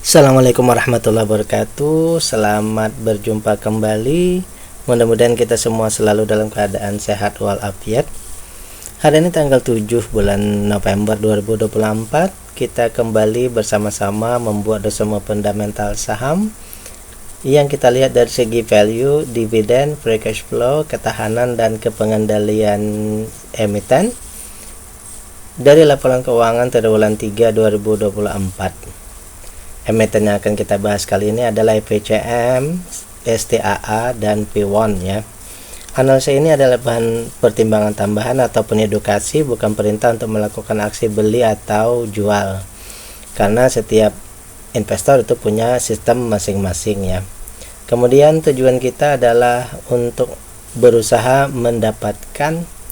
Assalamualaikum warahmatullahi wabarakatuh. Selamat berjumpa kembali. Mudah-mudahan kita semua selalu dalam keadaan sehat walafiat. Hari ini tanggal 7 bulan November 2024, kita kembali bersama-sama membuat resume fundamental saham yang kita lihat dari segi value, dividen, free cash flow, ketahanan dan kepengendalian emiten dari laporan keuangan triwulan 3 2024. Emiten yang akan kita bahas kali ini adalah PCM, STAA, dan P1 ya. Analisa ini adalah bahan pertimbangan tambahan ataupun edukasi, bukan perintah untuk melakukan aksi beli atau jual. Karena setiap investor itu punya sistem masing-masing ya. Kemudian tujuan kita adalah untuk berusaha mendapatkan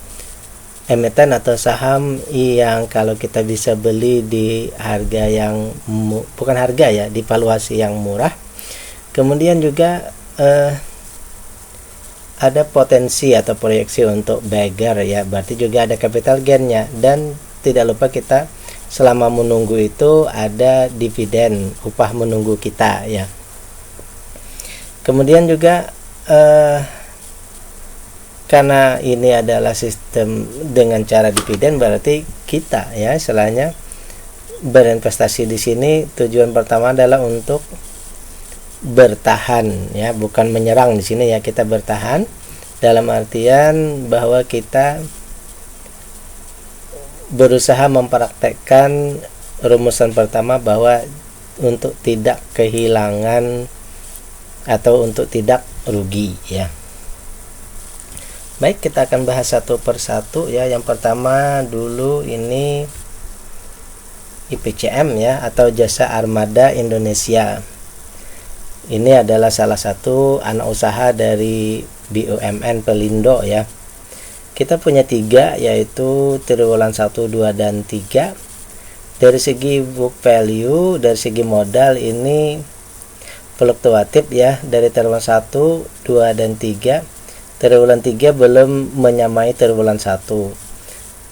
emiten atau saham yang kalau kita bisa beli di harga yang bukan harga ya, di valuasi yang murah. Kemudian juga ada potensi atau proyeksi untuk beggar ya, berarti juga ada capital gain-nya. Dan tidak lupa kita selama menunggu itu ada dividen, upah menunggu kita ya. Kemudian juga karena ini adalah sistem dengan cara dividen, berarti kita ya istilahnya berinvestasi di sini tujuan pertama adalah untuk bertahan ya, bukan menyerang di sini ya. Kita bertahan dalam artian bahwa kita berusaha mempraktekkan rumusan pertama bahwa untuk tidak kehilangan atau untuk tidak rugi ya. Baik, kita akan bahas satu persatu ya. Yang pertama dulu ini IPCM ya, atau Jasa Armada Indonesia. Ini adalah salah satu anak usaha dari BUMN Pelindo ya. Kita punya 3, yaitu triwulan 1, 2, dan 3. Dari segi book value, dari segi modal ini fluktuatif ya. Dari triwulan 1, 2, dan 3. Triwulan 3 belum menyamai triwulan 1.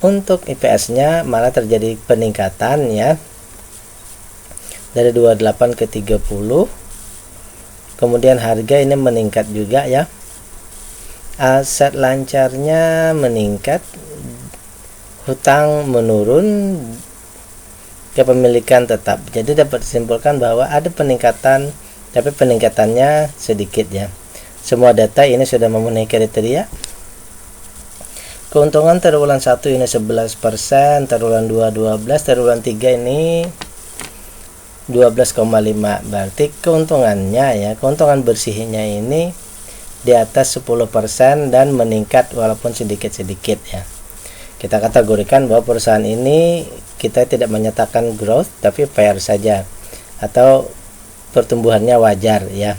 Untuk IPS-nya malah terjadi peningkatan ya, dari 28 ke 30. Kemudian harga ini meningkat juga ya. Aset lancarnya meningkat, hutang menurun, kepemilikan tetap. Jadi dapat disimpulkan bahwa ada peningkatan, tapi peningkatannya sedikit ya. Semua data ini sudah memenuhi kriteria. Keuntungan triwulan 1 ini 11%, triwulan 2 12, triwulan 3 ini 12,5. Berarti keuntungannya ya, keuntungan bersihnya ini di atas 10% dan meningkat walaupun sedikit-sedikit ya. Kita kategorikan bahwa perusahaan ini kita tidak menyatakan growth, tapi fair saja atau pertumbuhannya wajar ya.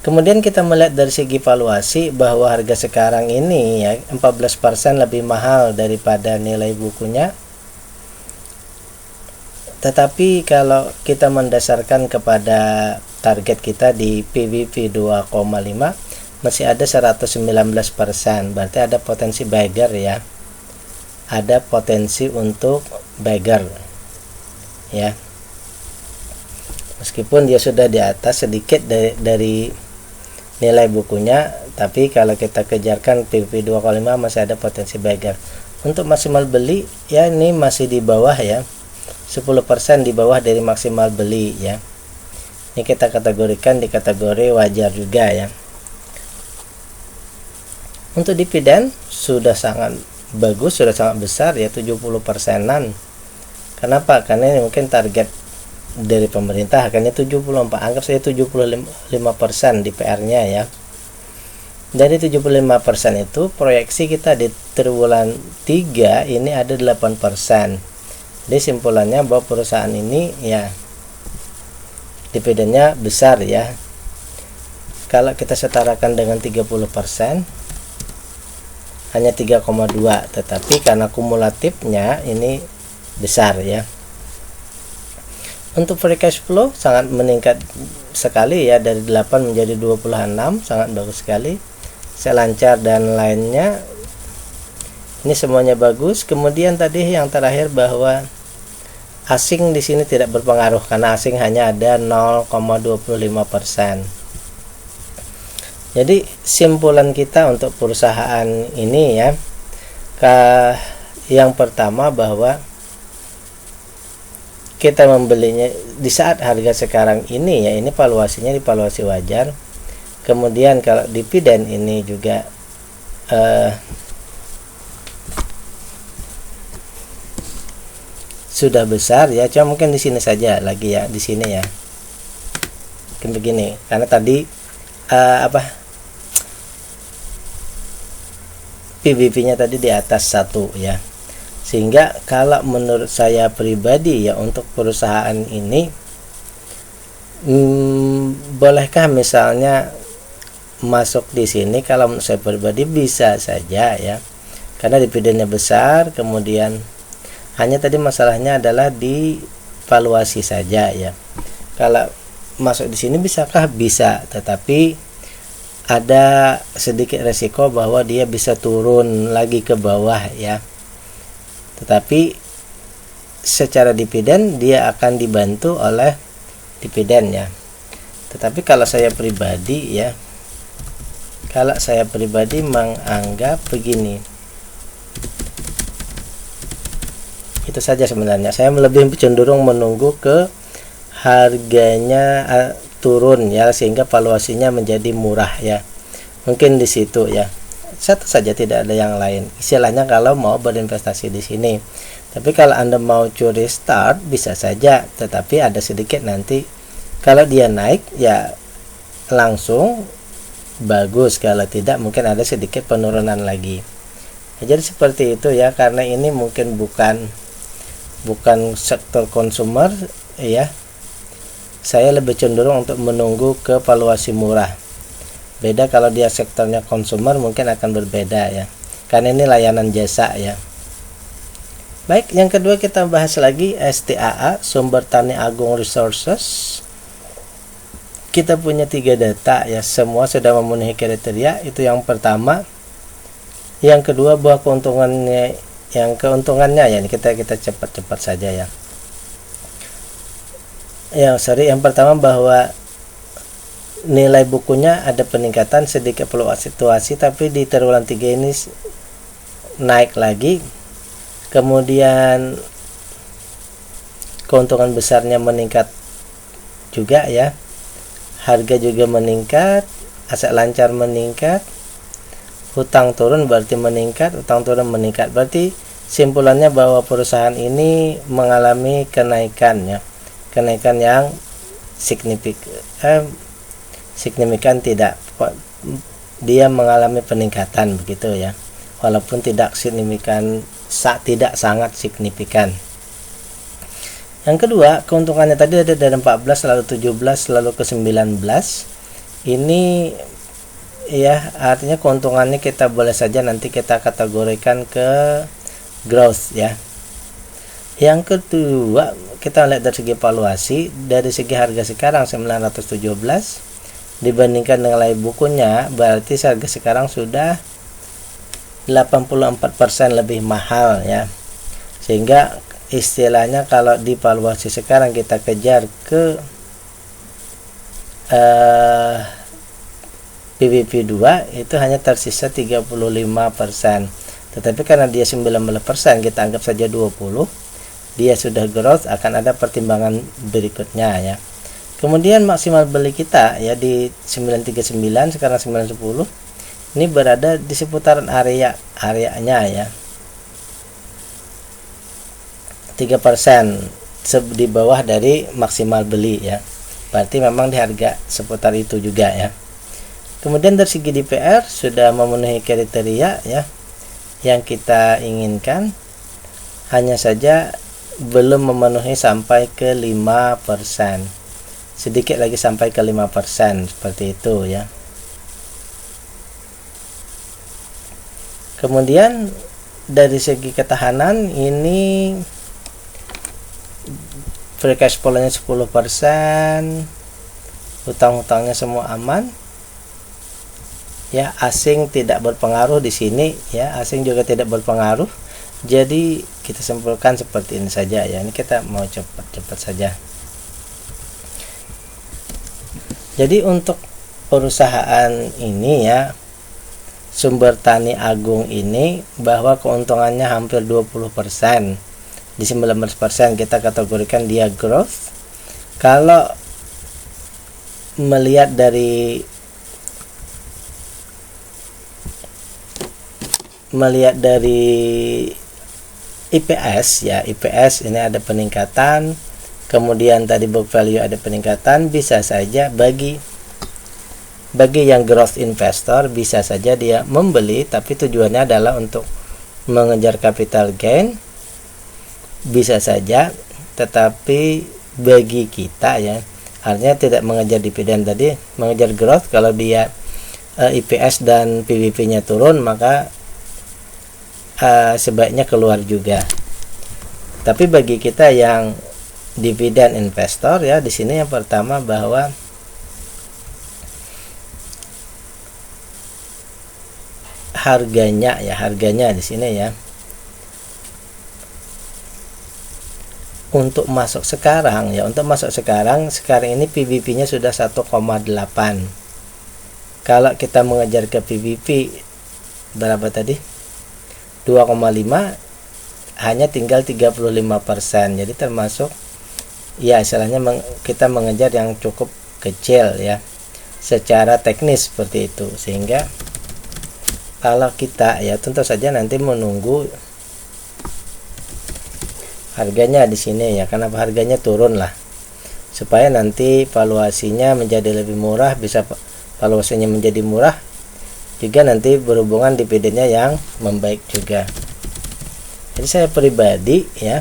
Kemudian kita melihat dari segi valuasi bahwa harga sekarang ini ya 14% lebih mahal daripada nilai bukunya. Tetapi kalau kita mendasarkan kepada target kita di PBV 2,5, masih ada 119%. Berarti ada potensi beggar ya. Ada potensi untuk beggar ya. Meskipun dia sudah di atas sedikit dari nilai bukunya, tapi kalau kita kejarkan PBV 2,5 masih ada potensi beggar. Untuk maksimal beli ya, ini masih di bawah ya, 10% di bawah dari maksimal beli ya. Ini kita kategorikan di kategori wajar juga ya. Untuk dividen sudah sangat bagus, sudah sangat besar ya, 70%-an. Kenapa? Karena ini mungkin target dari pemerintah, akhirnya 74, anggap saya 75% di PR-nya ya. Dari 75% itu proyeksi kita di triwulan 3 ini ada 8%. Jadi simpulannya bahwa perusahaan ini ya dividennya besar ya. Kalau kita setarakan dengan 30% hanya 3,2, tetapi karena kumulatifnya ini besar ya. Untuk free cash flow sangat meningkat sekali ya, dari 8 menjadi 26, sangat bagus sekali. Selancar dan lainnya ini semuanya bagus. Kemudian tadi yang terakhir bahwa asing di sini tidak berpengaruh karena asing hanya ada 0,25%. Jadi simpulan kita untuk perusahaan ini ya, yang pertama bahwa kita membelinya di saat harga sekarang ini ya, ini valuasinya di valuasi wajar. Kemudian kalau dividen ini juga sudah besar ya, cuma mungkin di sini saja lagi ya, di sini ya mungkin begini karena tadi PBV-nya tadi di atas 1 ya, sehingga kalau menurut saya pribadi ya untuk perusahaan ini bolehkah misalnya masuk di sini? Kalau menurut saya pribadi bisa saja ya, karena dividennya besar, kemudian hanya tadi masalahnya adalah di valuasi saja ya. Kalau masuk di sini bisakah? Bisa, tetapi ada sedikit resiko bahwa dia bisa turun lagi ke bawah ya. Tetapi secara dividen dia akan dibantu oleh dividen ya. Tetapi kalau saya pribadi ya, kalau saya pribadi menganggap begini, itu saja sebenarnya. Saya lebih cenderung menunggu ke harganya turun ya, sehingga valuasinya menjadi murah ya. Mungkin di situ ya. Satu saja, tidak ada yang lain. Istilahnya kalau mau berinvestasi di sini. Tapi kalau Anda mau curi start bisa saja, tetapi ada sedikit nanti kalau dia naik ya langsung bagus, kalau tidak mungkin ada sedikit penurunan lagi. Jadi seperti itu ya, karena ini mungkin bukan sektor konsumer ya, saya lebih cenderung untuk menunggu ke valuasi murah. Beda kalau dia sektornya konsumer, mungkin akan berbeda ya, karena ini layanan jasa ya. Baik, yang kedua kita bahas lagi STAA, Sumber Tani Agung Resources. Kita punya 3 data ya, semua sudah memenuhi kriteria. Itu yang pertama. Yang kedua, bahwa keuntungannya ya, ini kita cepat-cepat saja ya. Yang pertama bahwa nilai bukunya ada peningkatan sedikit fluktuasi, tapi di triwulan 3 ini naik lagi. Kemudian keuntungan besarnya meningkat juga ya. Harga juga meningkat, aset lancar meningkat, hutang turun berarti meningkat, hutang turun meningkat. Berarti simpulannya bahwa perusahaan ini mengalami kenaikan ya. Kenaikan yang signifikan tidak, dia mengalami peningkatan begitu ya, walaupun tidak signifikan, tidak sangat signifikan. Yang kedua, keuntungannya tadi ada dari 14 lalu 17 lalu ke 19. Ini ya artinya keuntungannya kita boleh saja nanti kita kategorikan ke growth ya. Yang kedua, kita lihat dari segi valuasi, dari segi harga sekarang 917 dibandingkan dengan nilai bukunya, berarti harga sekarang sudah 84% lebih mahal ya. Sehingga istilahnya kalau di valuasi sekarang kita kejar ke PBV 2 itu hanya tersisa 35%. Tetapi karena dia 19%, kita anggap saja 20, dia sudah growth, akan ada pertimbangan berikutnya ya. Kemudian maksimal beli kita ya di 939, sekarang 910. Ini berada di seputaran areanya ya. 3% di bawah dari maksimal beli ya. Berarti memang di harga seputar itu juga ya. Kemudian dari segi DPR sudah memenuhi kriteria ya yang kita inginkan, hanya saja belum memenuhi sampai ke 5%. Sedikit lagi sampai ke 5%, seperti itu ya. Kemudian dari segi ketahanan ini free cash flow-nya 10%, hutang-hutangnya semua aman. Ya, asing tidak berpengaruh di sini ya, asing juga tidak berpengaruh. Jadi kita simpulkan seperti ini saja ya. Ini kita mau cepat-cepat saja. Jadi untuk perusahaan ini ya, Sumber Tani Agung ini, bahwa keuntungannya hampir 20%. Di 19% kita kategorikan dia growth. Kalau melihat dari IPS ya, IPS ini ada peningkatan, kemudian tadi book value ada peningkatan, bisa saja bagi yang growth investor bisa saja dia membeli, tapi tujuannya adalah untuk mengejar capital gain, bisa saja. Tetapi bagi kita ya, artinya tidak mengejar dividen tadi, mengejar growth. Kalau dia IPS dan PBV-nya turun, maka sebaiknya keluar juga. Tapi bagi kita yang dividen investor ya, di sini yang pertama bahwa harganya di sini ya, untuk masuk sekarang ini PBV-nya sudah 1,8. Kalau kita mengejar ke PBV berapa tadi? 2,5, hanya tinggal 35%. Jadi termasuk ya istilahnya kita mengejar yang cukup kecil ya secara teknis seperti itu. Sehingga kalau kita ya tentu saja nanti menunggu harganya di sini ya, kenapa harganya turun lah, supaya nanti valuasinya menjadi lebih murah, bisa valuasinya menjadi murah juga nanti berhubungan dividennya yang membaik juga. Jadi saya pribadi ya,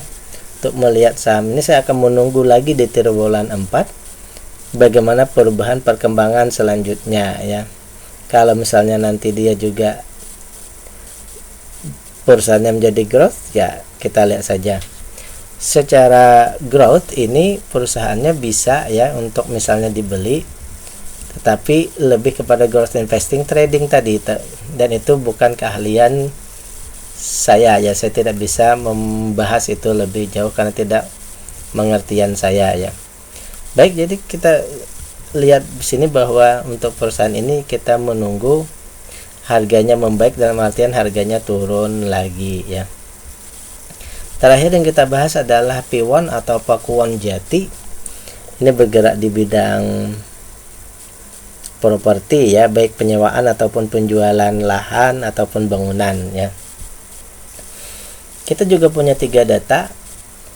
untuk melihat saham ini saya akan menunggu lagi di triwulan 4 bagaimana perubahan perkembangan selanjutnya ya. Kalau misalnya nanti dia juga perusahaannya menjadi growth ya, kita lihat saja. Secara growth ini perusahaannya bisa ya untuk misalnya dibeli, tetapi lebih kepada growth investing trading tadi, dan itu bukan keahlian saya ya, saya tidak bisa membahas itu lebih jauh karena tidak mengertian saya ya. Baik, jadi kita lihat di sini bahwa untuk perusahaan ini kita menunggu harganya membaik, dalam artian harganya turun lagi ya. Terakhir yang kita bahas adalah P1 atau Pakuwon Jati. Ini bergerak di bidang properti ya, baik penyewaan ataupun penjualan lahan ataupun bangunan ya. Kita juga punya 3 data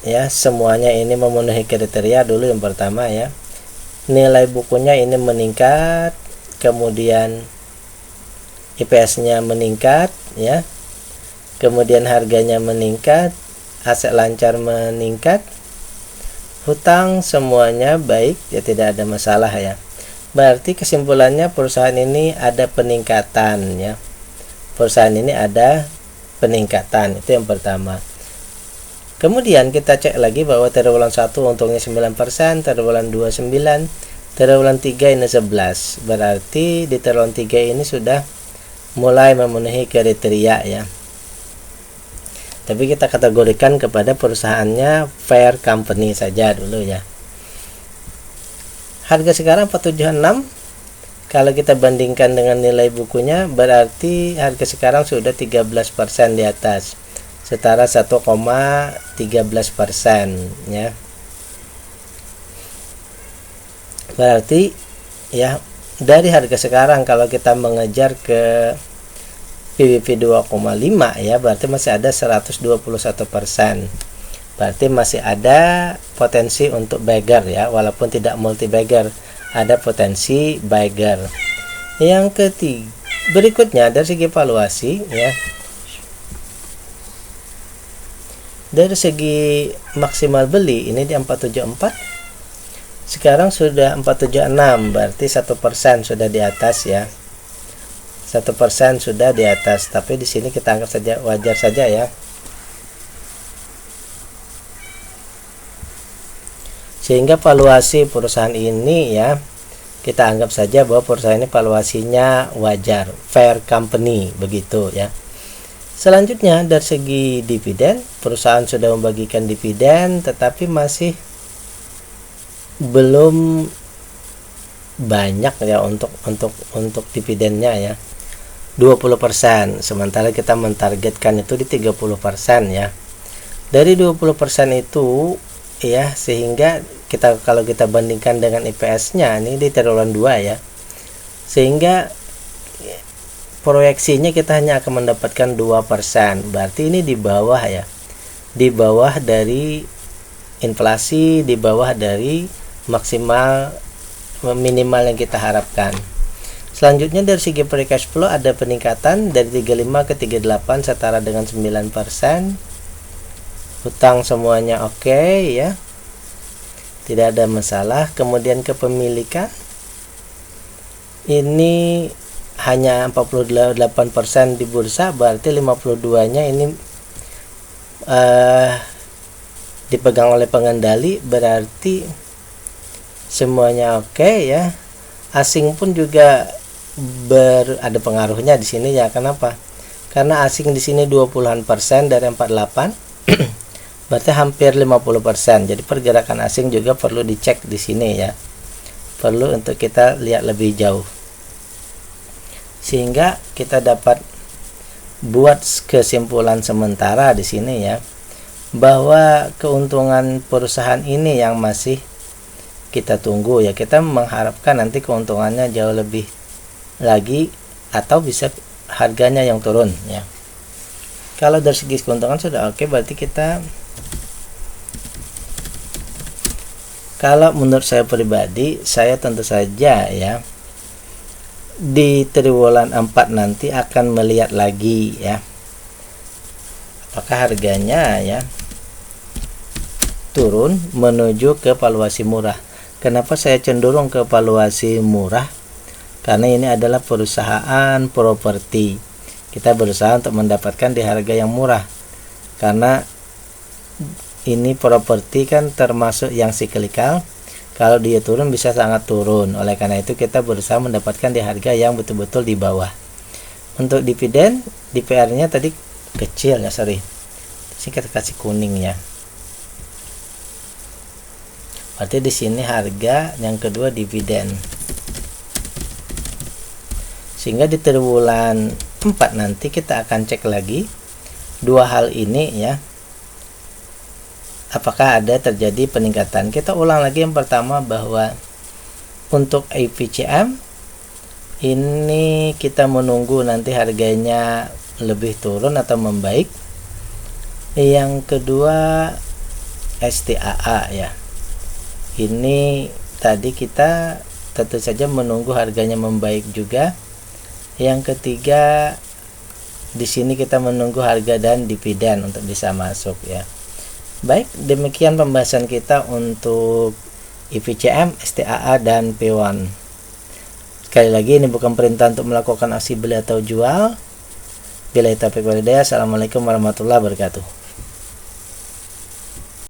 ya, semuanya ini memenuhi kriteria. Dulu yang pertama ya, nilai bukunya ini meningkat, kemudian IPS-nya meningkat ya, kemudian harganya meningkat, aset lancar meningkat, hutang semuanya baik ya, tidak ada masalah ya. Berarti kesimpulannya perusahaan ini ada peningkatan ya. Perusahaan ini ada peningkatan, itu yang pertama. Kemudian kita cek lagi bahwa triwulan 1 untungnya 9%, triwulan 2 9, triwulan 3 ini 11. Berarti di triwulan 3 ini sudah mulai memenuhi kriteria ya. Tapi kita kategorikan kepada perusahaannya fair company saja dulu ya. Harga sekarang 476. Kalau kita bandingkan dengan nilai bukunya, berarti harga sekarang sudah 13% di atas, setara 1,13% ya. Berarti ya, dari harga sekarang kalau kita mengejar ke PBV 2,5 ya, berarti masih ada 121%. Berarti masih ada potensi untuk bagger ya, walaupun tidak multi bagger, ada potensi bagger. Yang ketiga, berikutnya dari segi valuasi ya, dari segi maksimal beli ini di 474, sekarang sudah 476, berarti 1% sudah di atas ya, 1% sudah di atas. Tapi di sini kita anggap saja wajar saja ya. Sehingga valuasi perusahaan ini ya, kita anggap saja bahwa perusahaan ini valuasinya wajar, fair company begitu ya. Selanjutnya dari segi dividen, perusahaan sudah membagikan dividen tetapi masih belum banyak ya untuk dividennya ya. 20%, sementara kita mentargetkan itu di 30% ya. Dari 20% itu ya, sehingga kalau kita bandingkan dengan IPS-nya ini di triwulan 2 ya. Sehingga proyeksinya kita hanya akan mendapatkan 2%. Berarti ini di bawah ya. Di bawah dari inflasi, di bawah dari maksimal minimal yang kita harapkan. Selanjutnya dari segi free cash flow ada peningkatan dari 35 ke 38 setara dengan 9%. Hutang semuanya oke ya. Tidak ada masalah. Kemudian kepemilikan ini hanya 48% di bursa, berarti 52-nya ini dipegang oleh pengendali, berarti semuanya oke ya. Asing pun juga ada pengaruhnya di sini ya. Kenapa? Karena asing di sini 20-an% dari 48. Berarti hampir 50%. Jadi pergerakan asing juga perlu dicek di sini ya. Perlu untuk kita lihat lebih jauh. Sehingga kita dapat buat kesimpulan sementara di sini ya, bahwa keuntungan perusahaan ini yang masih kita tunggu ya. Kita mengharapkan nanti keuntungannya jauh lebih lagi atau bisa harganya yang turun ya. Kalau dari segi keuntungan sudah oke, berarti kita, kalau menurut saya pribadi, saya tentu saja ya di triwulan 4 nanti akan melihat lagi ya, apakah harganya ya turun menuju ke valuasi murah. Kenapa saya cenderung ke valuasi murah? Karena ini adalah perusahaan properti. Kita berusaha untuk mendapatkan di harga yang murah. Karena ini properti kan termasuk yang siklikal. Kalau dia turun bisa sangat turun. Oleh karena itu kita berusaha mendapatkan di harga yang betul-betul di bawah. Untuk dividen, DPR-nya tadi kecil ya, sorry. Sini kita kasih kuning ya. Berarti di sini harga yang kedua dividen. Sehingga di triwulan 4 nanti kita akan cek lagi dua hal ini ya, apakah ada terjadi peningkatan. Kita ulang lagi yang pertama, bahwa untuk IPCM ini kita menunggu nanti harganya lebih turun atau membaik. Yang kedua STAA ya, ini tadi kita tentu saja menunggu harganya membaik juga. Yang ketiga di sini kita menunggu harga dan dividen untuk bisa masuk ya. Baik, demikian pembahasan kita untuk IPCM, STAA dan P1. Sekali lagi, ini bukan perintah untuk melakukan aksi beli atau jual. Billahi taufiq wal hidayah. Assalamualaikum warahmatullahi wabarakatuh.